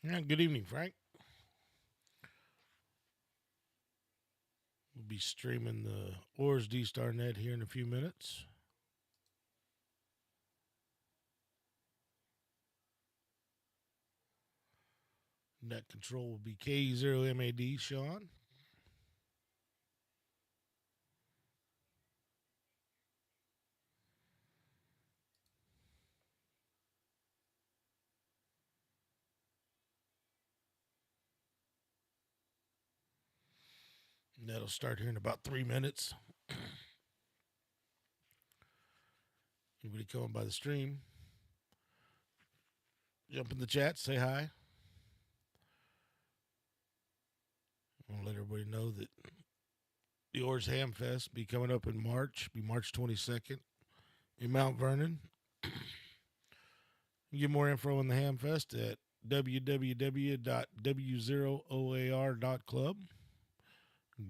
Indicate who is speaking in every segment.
Speaker 1: Yeah, good evening, Frank. We'll be streaming the OARS D-Star net here in a few minutes. Net control will be K0MAD, Sean. That'll start here in about 3 minutes. Anybody coming by the stream, jump in the chat, say hi. I'll let everybody know that the OARS HAMFEST be coming up in March, be March 22nd in Mount Vernon. You get more info on the HAMFEST at www.W0OAR.club.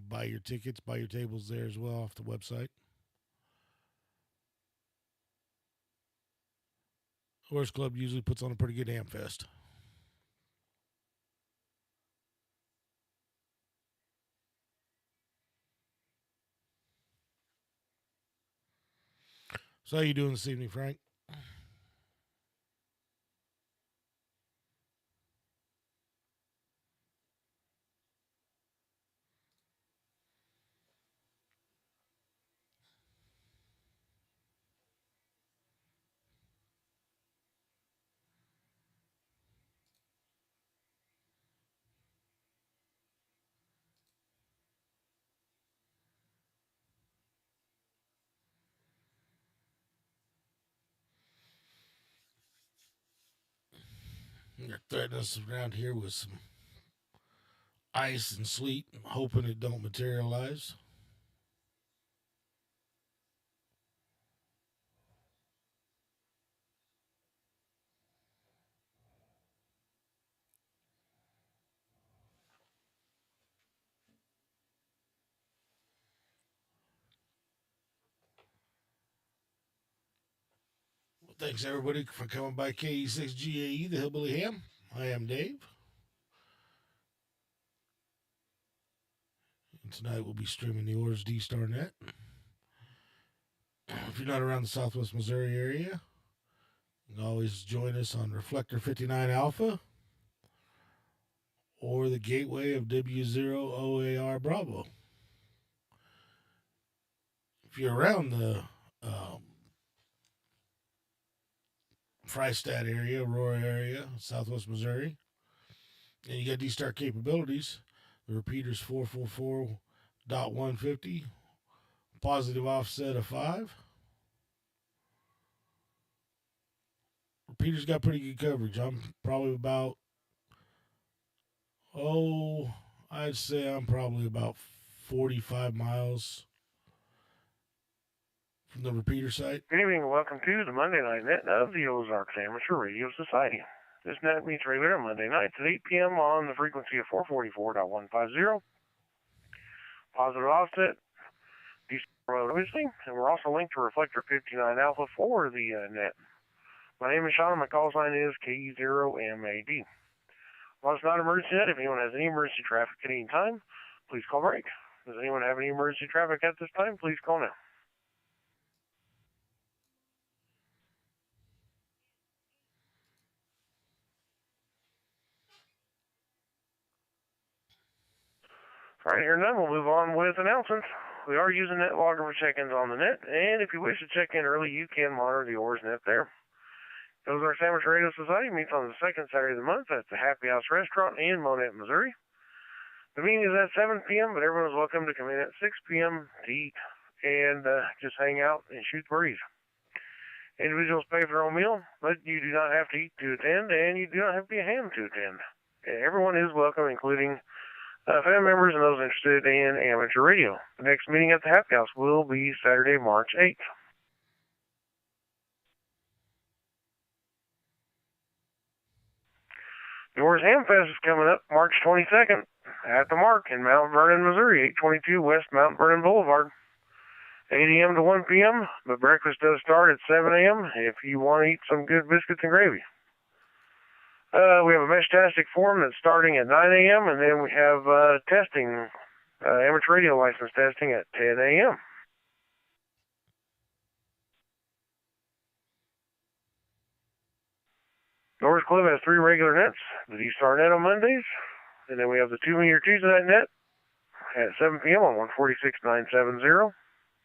Speaker 1: Buy your tickets, buy your tables there as well off the website. OARS Club usually puts on a pretty good HAMFEST. So how you doing this evening, Frank? They're threatening us around here with some ice and sleet, hoping it don't materialize. Well, thanks everybody for coming by KE6GAE, the Hillbilly Ham. I am Dave. And tonight we'll be streaming the OARS D-Star net. If you're not around the Southwest Missouri area, you can always join us on Reflector 59 Alpha or the gateway of W0OAR Bravo. If you're around the Freistadt area, Aurora area, Southwest Missouri, and you got D-Star capabilities, the repeater's 444.150, positive offset of 5. Repeater's got pretty good coverage. I'm probably about, I'd say I'm probably about 45 miles from the repeater site.
Speaker 2: Good evening and welcome to the Monday Night Net of the Ozarks Amateur Radio Society. This net meets regular Monday nights at 8 p.m. on the frequency of 444.150. Positive offset, obviously, and we're also linked to Reflector 59 Alpha for the net. My name is Sean and my call sign is K0MAD. While it's not an emergency net, if anyone has any emergency traffic at any time, please call break. Does anyone have any emergency traffic at this time? Please call now. All right, here none. We'll move on with announcements. We are using NetLogger for check-ins on the net, and if you wish to check in early, you can monitor the OARS net there. The Ozarks Amateur Radio Society meets on the second Saturday of the month at the Happy House Restaurant in Monette, Missouri. The meeting is at 7 p.m., but everyone is welcome to come in at 6 p.m. to eat and just hang out and shoot the breeze. Individuals pay for their own meal, but you do not have to eat to attend, and you do not have to be a ham to attend. Everyone is welcome, including family members and those interested in amateur radio. The next meeting at the Happy House will be Saturday, March 8th. The OARS HAMFEST is coming up March 22nd at the MARC in Mt Vernon, Missouri, 822 West Mt Vernon Blvd. 8 a.m. to 1 p.m., but breakfast does start at 7 a.m. if you want to eat some good biscuits and gravy. We have a mesh-tastic forum that's starting at 9 a.m., and then we have testing, amateur radio license testing at 10 a.m. The OARS Club has 3 regular nets, the D-Star net on Mondays, and then we have the 2-meter Tuesday night net at 7 p.m. on 146.970,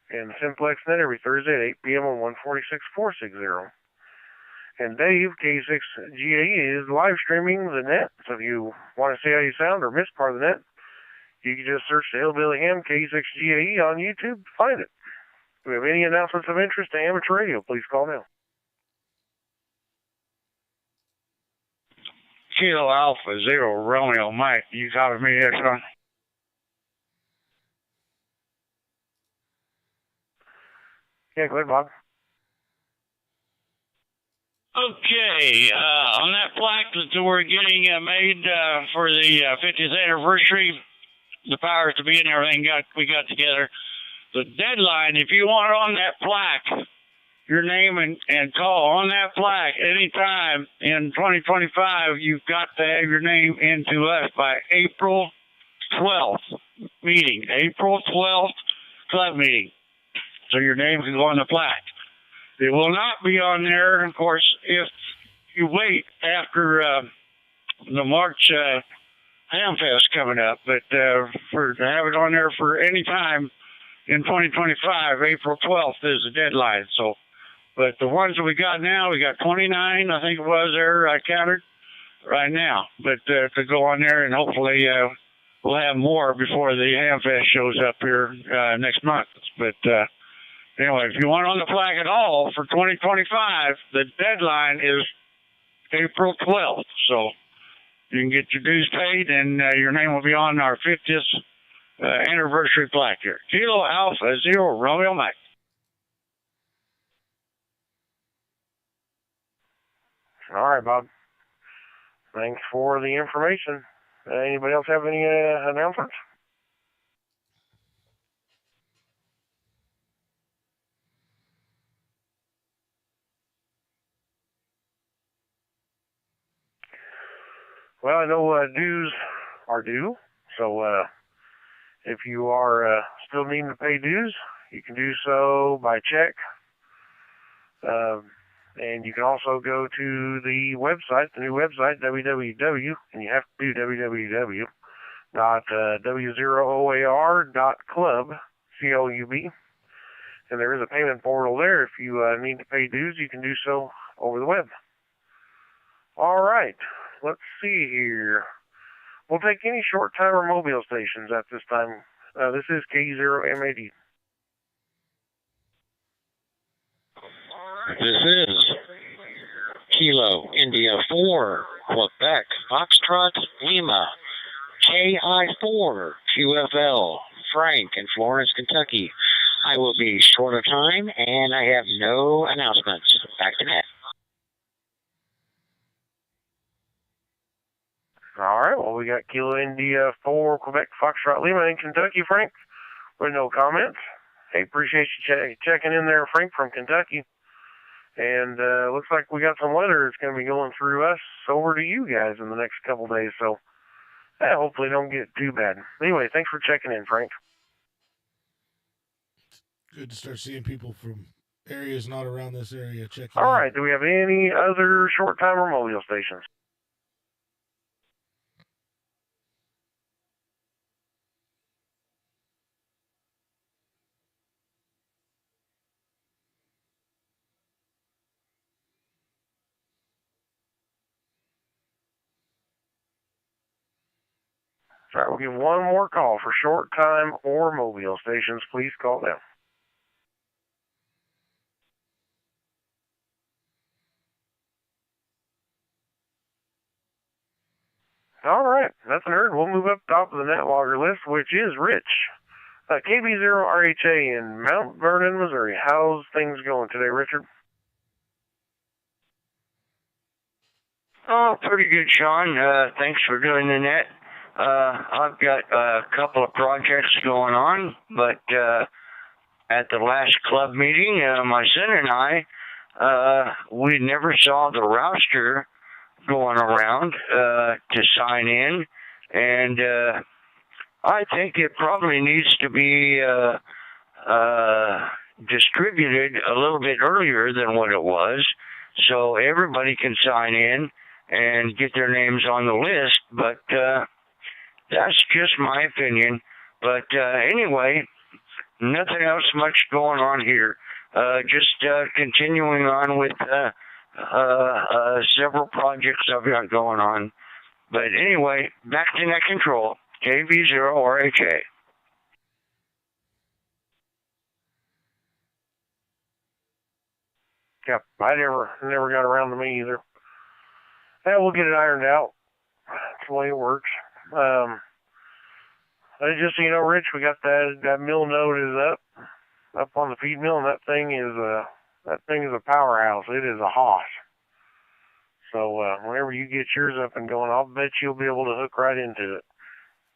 Speaker 2: and the Simplex net every Thursday at 8 p.m. on 146.460. And Dave, K6GAE, is live streaming the net, so if you want to see how you sound or miss part of the net, you can just search the Hillbilly Ham K6GAE on YouTube to find it. If we have any announcements of interest to amateur radio, please call now.
Speaker 3: Kilo Alpha Zero Romeo Mike, you copy me there, son?
Speaker 2: Yeah, go ahead, Bob.
Speaker 3: Okay, on that plaque that we're getting made for the 50th anniversary, the powers to be and everything we got together, the deadline, if you want on that plaque, your name and call on that plaque anytime in 2025, you've got to have your name into us by April 12th meeting, April 12th club meeting. So your name can go on the plaque. It will not be on there, of course, if you wait after the March HAMFEST coming up. But for to have it on there for any time in 2025, April 12th is the deadline. So, but the ones that we got now, we got 29, I think it was there, I counted right now. But to go on there, and hopefully we'll have more before the HAMFEST shows up here next month. But anyway, if you want on the flag at all for 2025, the deadline is April 12th. So you can get your dues paid, and your name will be on our 50th anniversary plaque here. Kilo Alpha Zero Romeo Mike.
Speaker 2: All right, Bob. Thanks for the information. Anybody else have any announcements? Well, I know dues are due, so if you are still needing to pay dues, you can do so by check. And you can also go to the website, the new website, www, and you have to do W0OAR.club, C-L-U-B. And there is a payment portal there. If you need to pay dues, you can do so over the web. All right, let's see here. We'll take any short-time or mobile stations at this time. This is K0MAD.
Speaker 4: This is Kilo India 4, Quebec, Foxtrot, Lima, KI4, QFL, Frank in Florence, Kentucky. I will be short of time, and I have no announcements. Back to Matt.
Speaker 2: All right, well, we got Kilo India 4, Quebec, Foxtrot, Lima in Kentucky, Frank, with no comments. Hey, appreciate you checking in there, Frank, from Kentucky. And looks like we got some weather that's going to be going through us over to you guys in the next couple days, so hopefully don't get too bad. Anyway, thanks for checking in, Frank.
Speaker 1: Good to start seeing people from areas not around this area checking
Speaker 2: All
Speaker 1: in.
Speaker 2: right, do we have any other short-time or mobile stations? All right, we'll give one more call for short-time or mobile stations. Please call now. All right, nothing heard. We'll move up top of the net logger list, which is Rich. KB0RHA in Mount Vernon, Missouri. How's things going today, Richard?
Speaker 3: Oh, pretty good, Sean. Thanks for doing the net. I've got a couple of projects going on, but at the last club meeting, my son and I, we never saw the roster going around to sign in, and I think it probably needs to be distributed a little bit earlier than what it was, so everybody can sign in and get their names on the list. But that's just my opinion. But anyway, nothing else much going on here. Just continuing on with several projects I've got going on. But anyway, back to net control, KV0RHA.
Speaker 2: Yep, I never got around to me either. Yeah, we'll get it ironed out. That's the way it works. Just so you know, Rich, we got that mill node is up on the feed mill, and that thing is a powerhouse. It is a hoss. So whenever you get yours up and going, I'll bet you'll be able to hook right into it.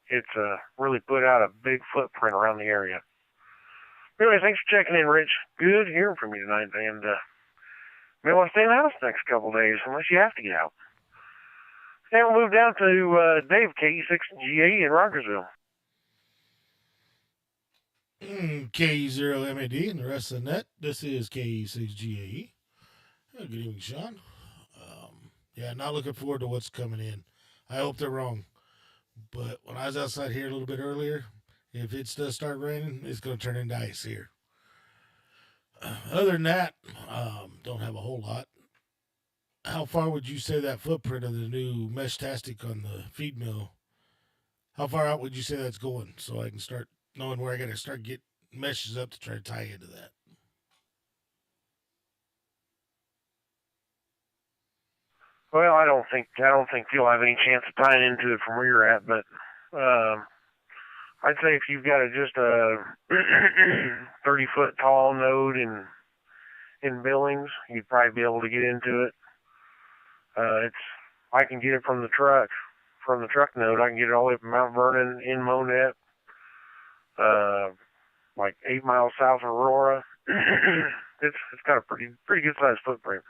Speaker 2: It's really put out a big footprint around the area. Anyway, thanks for checking in, Rich. Good hearing from you tonight, and may want to stay in the house the next couple of days unless you have to get out. Then we'll move down to Dave, KE6GA in Rogersville.
Speaker 1: KE0MAD and the rest of the net. This is KE6GAE. Good evening, Sean. Yeah, not looking forward to what's coming in. I hope they're wrong. But when I was outside here a little bit earlier, if it does start raining, it's going to turn into ice here. Other than that, don't have a whole lot. How far would you say that footprint of the new mesh tastic on the feed mill, how far out would you say that's going, so I can start knowing where I got to start get meshes up to try to tie into that?
Speaker 2: Well, I don't think you'll have any chance of tying into it from where you're at, but I'd say if you've got just a 30-foot tall node in Billings, you'd probably be able to get into it. I can get it from the truck node. I can get it all the way from Mount Vernon in Monette, like 8 miles south of Aurora. It's got a pretty good sized footprint.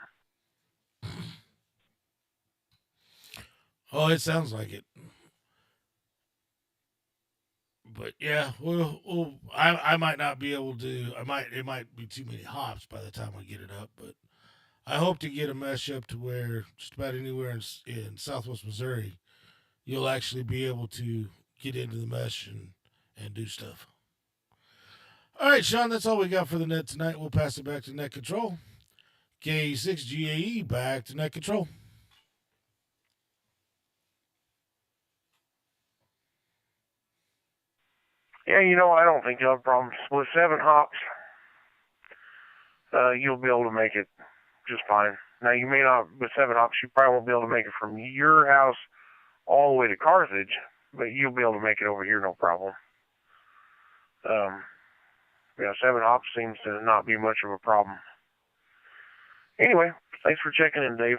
Speaker 1: Oh, it sounds like it. But yeah, I might not be able to. It might be too many hops by the time I get it up. But I hope to get a mesh up to where just about anywhere in Southwest Missouri, you'll actually be able to get into the mesh and do stuff. All right, Sean, that's all we got for the net tonight. We'll pass it back to net control. KE6GAE, back to net control.
Speaker 2: Yeah, I don't think you'll have problems. With 7 hops, you'll be able to make it just fine. Now, you may not, with 7 hops, you probably won't be able to make it from your house all the way to Carthage, but you'll be able to make it over here, no problem. 7 hops seems to not be much of a problem. Anyway, thanks for checking in, Dave.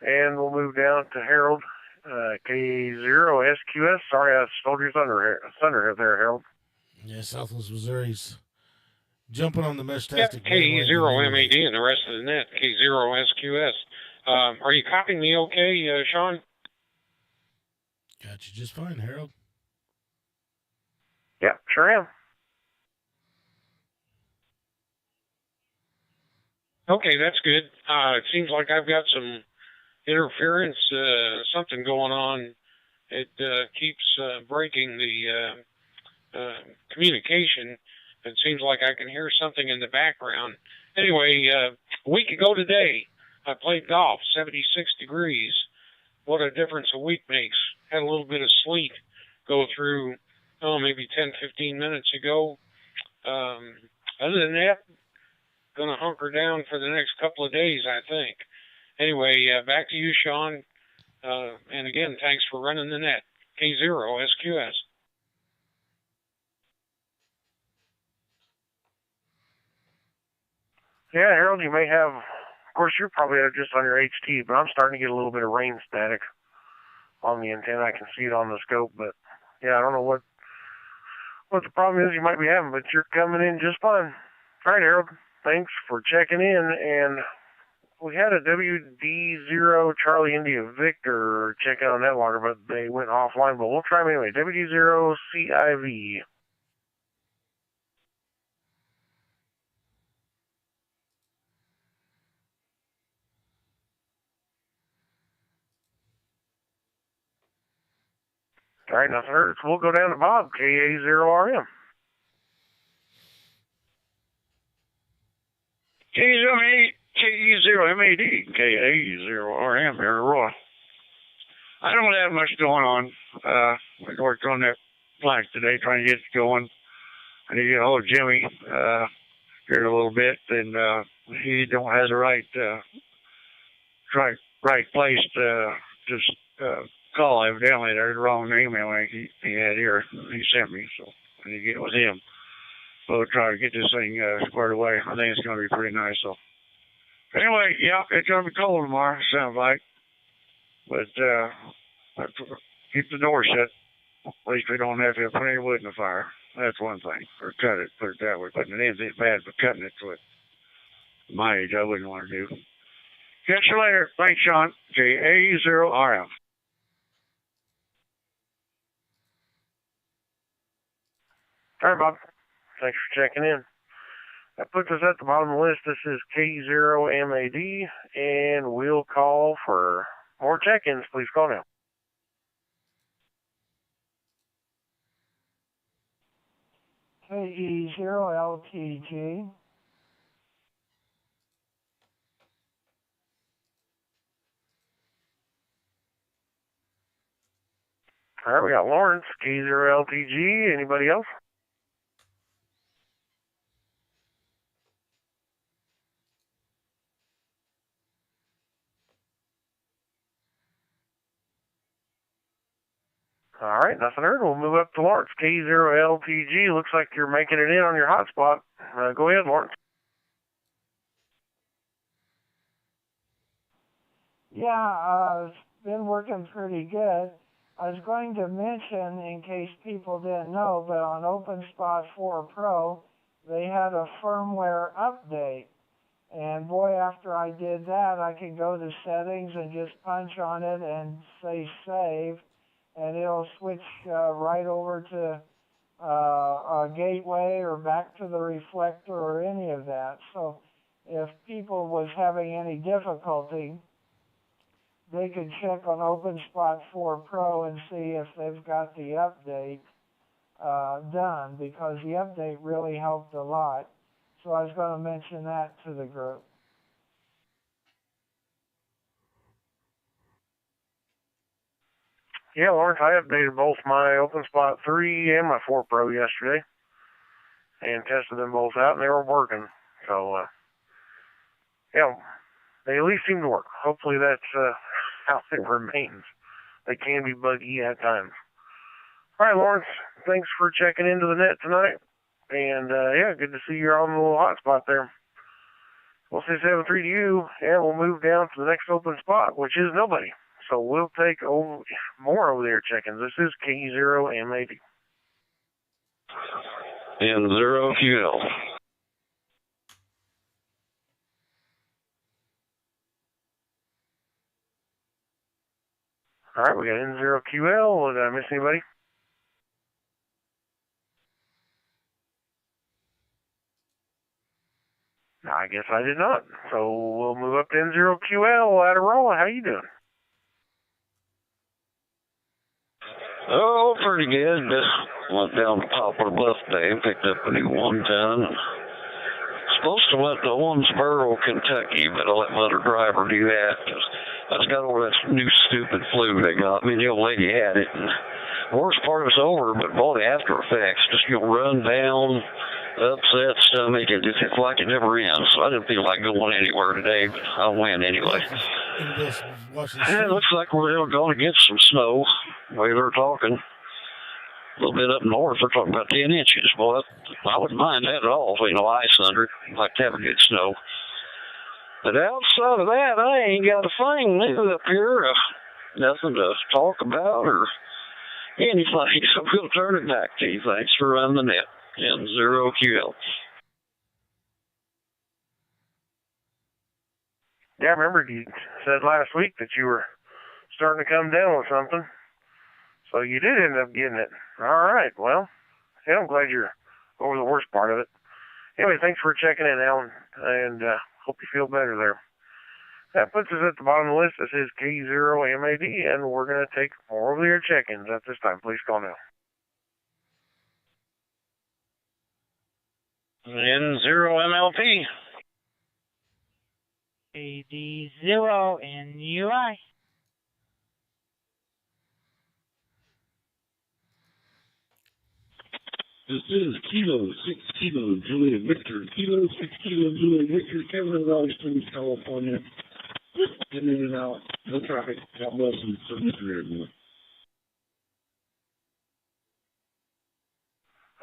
Speaker 2: And we'll move down to Harold, K0SQS. Sorry, I stole your thunder there, Harold.
Speaker 1: Yeah, Southwest Missouri's jumping on the mesh
Speaker 4: Yep,
Speaker 1: tastic.
Speaker 4: KE0MAD and the rest of the net, K0SQS. Are you copying me okay, Sean?
Speaker 1: Got you just fine, Harold.
Speaker 2: Yeah, sure am.
Speaker 4: Okay, that's good. It seems like I've got some interference, something going on. It keeps breaking the communication. It seems like I can hear something in the background. Anyway, a week ago today, I played golf, 76 degrees. What a difference a week makes. Had a little bit of sleet go through, maybe 10, 15 minutes ago. Other than that, going to hunker down for the next couple of days, I think. Anyway, back to you, Sean. And again, thanks for running the net. K0SQS.
Speaker 2: Yeah, Harold, you may have, of course, you're probably just on your HT, but I'm starting to get a little bit of rain static on the antenna. I can see it on the scope, but yeah, I don't know what the problem is you might be having, but you're coming in just fine. All right, Harold, thanks for checking in, and We had a WD0 Charlie India Victor check out on that logger, but they went offline, but we'll try them anyway. WD0 CIV. All right, nothing hurts. We'll go down to Bob, KA0RM.
Speaker 3: KE0MAD, KA0RM, here, Roy. I don't have much going on. We worked on that flag today, trying to get it going. I need to get a hold of Jimmy here in a little bit, and he don't have the right place to just call. Evidently, there's the wrong email he had here. He sent me, so I need to get with him. We'll try to get this thing squared away. I think it's going to be pretty nice. So anyway, yeah, it's going to be cold tomorrow, sounds like. But keep the door shut. At least we don't have to put any wood in the fire. That's one thing. Or cut it, put it that way. Putting it in is bad, but cutting it's what my age I wouldn't want to do. Catch you later. Thanks, Sean. KA0RM.
Speaker 2: All right, Bob. Thanks for checking in. That puts us at the bottom of the list. This is K0MAD, and we'll call for more check-ins. Please call now.
Speaker 5: KE0LTG.
Speaker 2: All right, we got Lawrence, K0LTG. Anybody else? All right, nothing heard. We'll move up to Lawrence, K0LTG. Looks like you're making it in on your hotspot. Go ahead, Lawrence.
Speaker 5: Yeah, it's been working pretty good. I was going to mention, in case people didn't know, but on OpenSpot 4 Pro, they had a firmware update. And boy, after I did that, I could go to settings and just punch on it and say save, and it'll switch right over to a gateway or back to the reflector or any of that. So if people was having any difficulty, they could check on OpenSpot 4 Pro and see if they've got the update done, because the update really helped a lot. So I was going to mention that to the group.
Speaker 2: Yeah, Lawrence, I updated both my OpenSpot 3 and my 4 Pro yesterday and tested them both out, and they were working. So, yeah, they at least seem to work. Hopefully that's how it remains. They can be buggy at times. All right, Lawrence, thanks for checking into the net tonight. And, yeah, good to see you're on the little hotspot there. We'll say 7-3 to you, and we'll move down to the next open spot, which is nobody. So we'll take more over there check-ins. This is K0MAD.
Speaker 3: N0QL.
Speaker 2: All right, we got N0QL. Did I miss anybody? I guess I did not. So we'll move up to N0QL. Adirola, how you doing?
Speaker 3: Oh, pretty good. Went down to Poplar Bluff today and picked up a new 1-ton. Supposed to went to Owensboro, Kentucky, but I let my other driver do that. I just got over that new stupid flu they got me. The old lady had it. And the worst part was over, but all the after effects, just run down, upset stomach, and just it's like it never ends. So I didn't feel like going anywhere today, but I went anyway. And it looks like we're going to get some snow. The way they're talking. A little bit up north, they're talking about 10 inches. Boy, I wouldn't mind that at all. Ice under it. I'd like to have a good snow. But outside of that, I ain't got a thing new up here. Nothing to talk about or anything. So we'll turn it back to you. Thanks for running the net. N0QL.
Speaker 2: Yeah, I remember you said last week that you were starting to come down with something. So you did end up getting it. All right, well, yeah, I'm glad you're over the worst part of it. Anyway, thanks for checking in, Alan, and hope you feel better there. That puts us at the bottom of the list. This is K0MAD, and we're going to take more over-the-air check-ins at this time. Please call now.
Speaker 3: N0MLP.
Speaker 6: AD0NUI.
Speaker 7: This is Kilo 6 Kilo Juliet Victor. Kilo 6 Kilo Juliet Victor. Kevin in Valley Springs, California. Getting in and out. No traffic. God bless and service to everyone.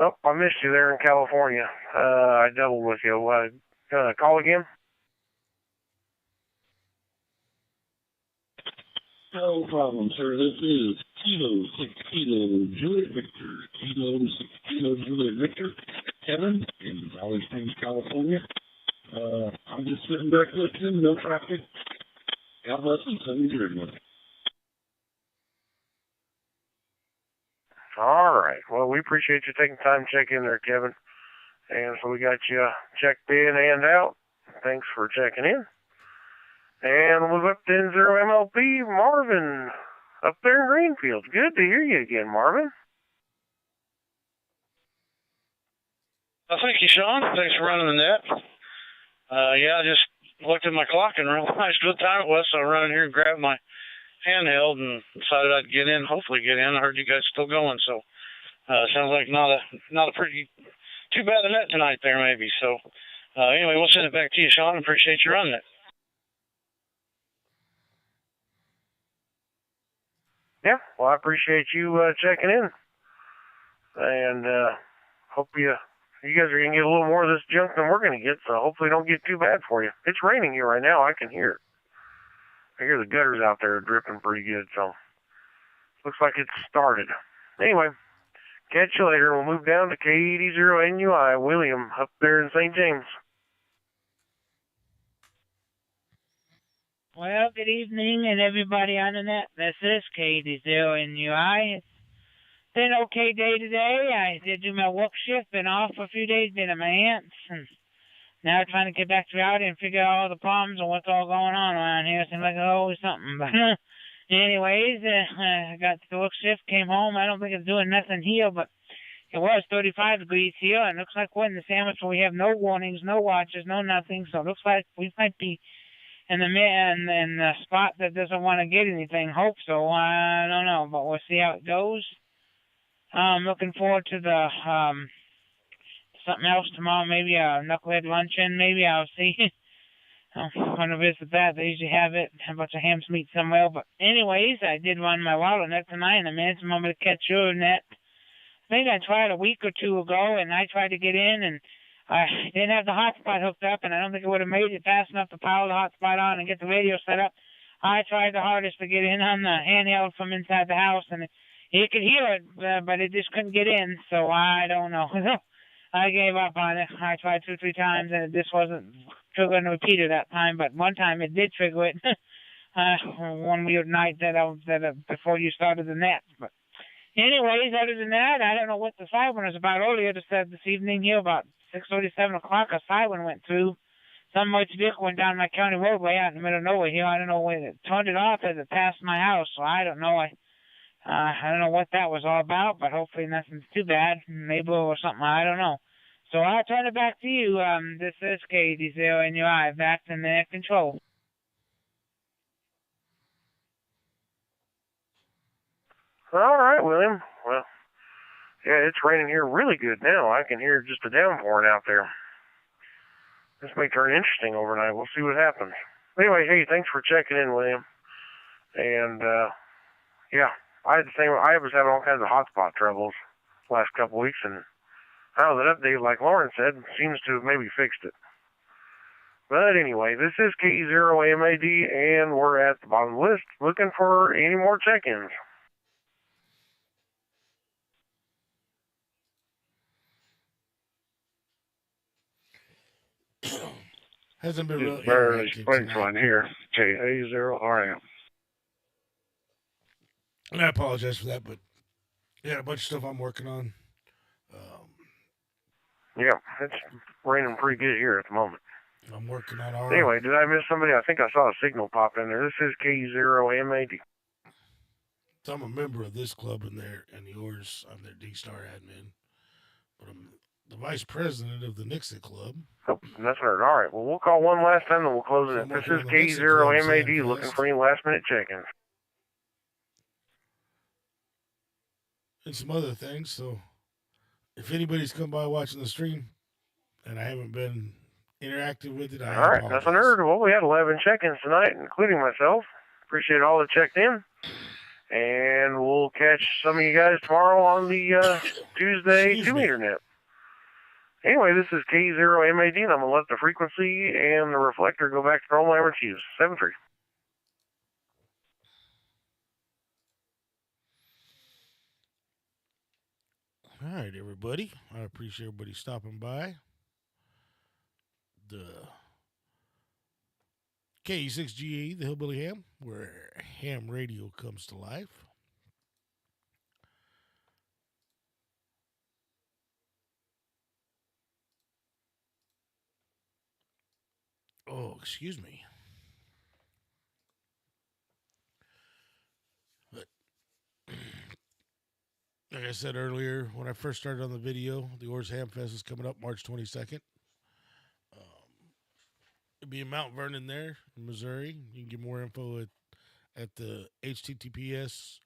Speaker 2: Oh, I missed you there in California. I doubled with you. Call again?
Speaker 7: No problem, sir. This is Kilo 6 Kilo Juliet Victor. Kilo 6 Kilo Juliet Victor. Kevin in Valley Springs, California. I'm just sitting back listening. No traffic. God bless and service to everyone.
Speaker 2: All right. Well, we appreciate you taking time to check in there, Kevin. And so we got you checked in and out. Thanks for checking in. And we'll move up to N0MLP, Marvin, up there in Greenfield. Good to hear you again, Marvin.
Speaker 3: Thank you, Sean. Thanks for running the net. Yeah, I just looked at my clock and realized what time it was, so I ran in here and grabbed my handheld and decided I'd get in, hopefully get in. I heard you guys still going, so sounds like not a pretty too bad a net tonight there, maybe. So anyway, we'll send it back to you, Sean. Appreciate you running it.
Speaker 2: Yeah, well, I appreciate you checking in. And hope you guys are going to get a little more of this junk than we're going to get, so hopefully it don't get too bad for you. It's raining here right now. I can hear it. I hear the gutters out there dripping pretty good, so looks like it's started. Anyway, catch you later. We'll move down to K80NUI, William, up there in St. James.
Speaker 6: Well, good evening, and everybody on the net. This is K80NUI. It's been an okay day today. I did do my work shift, been off for a few days, been at my aunt's, and now trying to get back to reality and figure out all the problems and what's all going on around here. Seems like there's always something. But anyways, I got to the work shift, came home. I don't think it's doing nothing here, but it was 35 degrees here, and it looks like we're in the sandwich where we have no warnings, no watches, no nothing. So it looks like we might be in the spot that doesn't want to get anything. Hope so. I don't know, but we'll see how it goes. I'm looking forward to the something else tomorrow, maybe a knucklehead luncheon, maybe. I'll see. I want to visit that. They usually have it, a bunch of ham's meat somewhere. But anyways, I did run my wallet net tonight, and I managed to catch your net. I think I tried a week or two ago, and I tried to get in, and I didn't have the hotspot hooked up, and I don't think it would have made it fast enough to power the hotspot on and get the radio set up. I tried the hardest to get in on the handheld from inside the house, and you could hear it, but it just couldn't get in, so I don't know. I gave up on it. I tried 2-3 times, and it just wasn't triggering the repeater that time, but one time it did trigger it. One weird night before you started the net. But anyways, other than that, I don't know what the siren was about earlier. Just said this evening here about 6:30, 7 o'clock, a siren went through. Some motor vehicle went down my county roadway out in the middle of nowhere here. I don't know where it turned it off as it passed my house, so I don't know. I don't know what that was all about, but hopefully nothing's too bad. Maybe or something, I don't know. So I'll turn it back to you. This is K80NUI, back to net control.
Speaker 2: All right, William. Well, yeah, it's raining here really good now. I can hear just a downpouring out there. This may turn interesting overnight. We'll see what happens. Anyway, hey, thanks for checking in, William. And, yeah, I was having all kinds of hotspot troubles the last couple weeks, and I know that update, like Lauren said, seems to have maybe fixed it. But anyway, this is K0MAD, and we're at the bottom of the list looking for any more check-ins.
Speaker 1: Hasn't been real
Speaker 2: Just barely
Speaker 1: interactive
Speaker 2: sprinkling
Speaker 1: tonight.
Speaker 2: here. KA0RM.
Speaker 1: And I apologize for that, but yeah, a bunch of stuff I'm working on.
Speaker 2: Yeah, it's raining pretty good here at the moment.
Speaker 1: I'm working on our.
Speaker 2: Anyway, did I miss somebody? I think I saw a signal pop in there. This is K0MAD.
Speaker 1: So I'm a member of this club in there, and the OARS. I'm their D-Star admin, but I'm the vice president of the Nixon Club.
Speaker 2: Oh, that's right. All right. Well, we'll call one last time, and we'll close it. This is K0MAD looking for any last-minute check-ins.
Speaker 1: And some other things. So if anybody's come by watching the stream, and I haven't been interactive with it, I
Speaker 2: All right.
Speaker 1: apologize.
Speaker 2: Nothing heard. Well, we had 11 check-ins tonight, including myself. Appreciate all that checked in. And we'll catch some of you guys tomorrow on the Tuesday 2-meter net. Anyway, this is K0MAD, and I'm going to let the frequency and the reflector go back to normal average use. 7-3.
Speaker 1: All right, everybody. I appreciate everybody stopping by. The KE6GAE, the Hillbilly Ham, where ham radio comes to life. Oh, excuse me. But like I said earlier, when I first started on the video, the OARS HAMFEST is coming up March 22nd. It'll be in Mount Vernon there in Missouri. You can get more info at the HTTPS.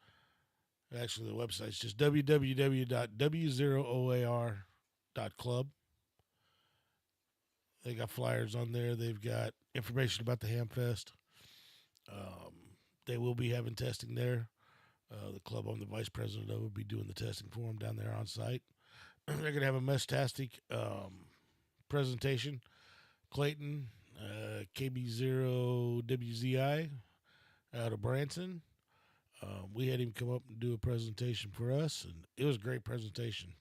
Speaker 1: Actually, the website's just www.W0OAR.club. They got flyers on there. They've got information about the HAMFEST. They will be having testing there. The club I'm the vice president of will be doing the testing for them down there on site. They're going to have a mess-tastic presentation. Clayton, KB0WZI out of Branson. We had him come up and do a presentation for us, and it was a great presentation.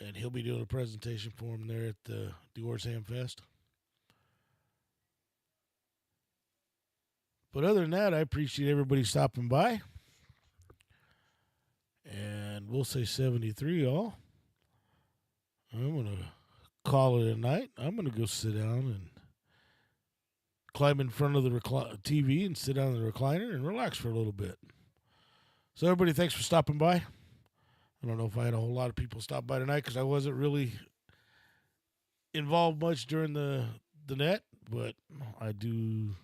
Speaker 1: And he'll be doing a presentation for him there at the OARS HAMFEST. But other than that, I appreciate everybody stopping by. And we'll say 73, y'all. I'm going to call it a night. I'm going to go sit down and climb in front of the TV and sit down in the recliner and relax for a little bit. So everybody, thanks for stopping by. I don't know if I had a whole lot of people stop by tonight because I wasn't really involved much during the net, but I do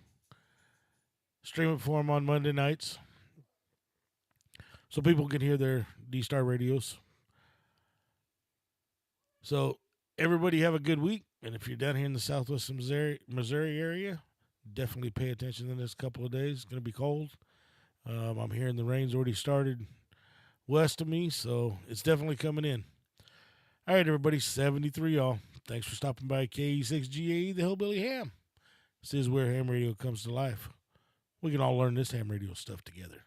Speaker 1: stream it for them on Monday nights so people can hear their D-Star radios. So everybody have a good week, and if you're down here in the southwest Missouri area, definitely pay attention in this couple of days. It's going to be cold. I'm hearing the rain's already started west of me, so it's definitely coming in. All right, everybody, 73, y'all. Thanks for stopping by KE6GAE, the Hillbilly Ham. This is where ham radio comes to life. We can all learn this ham radio stuff together.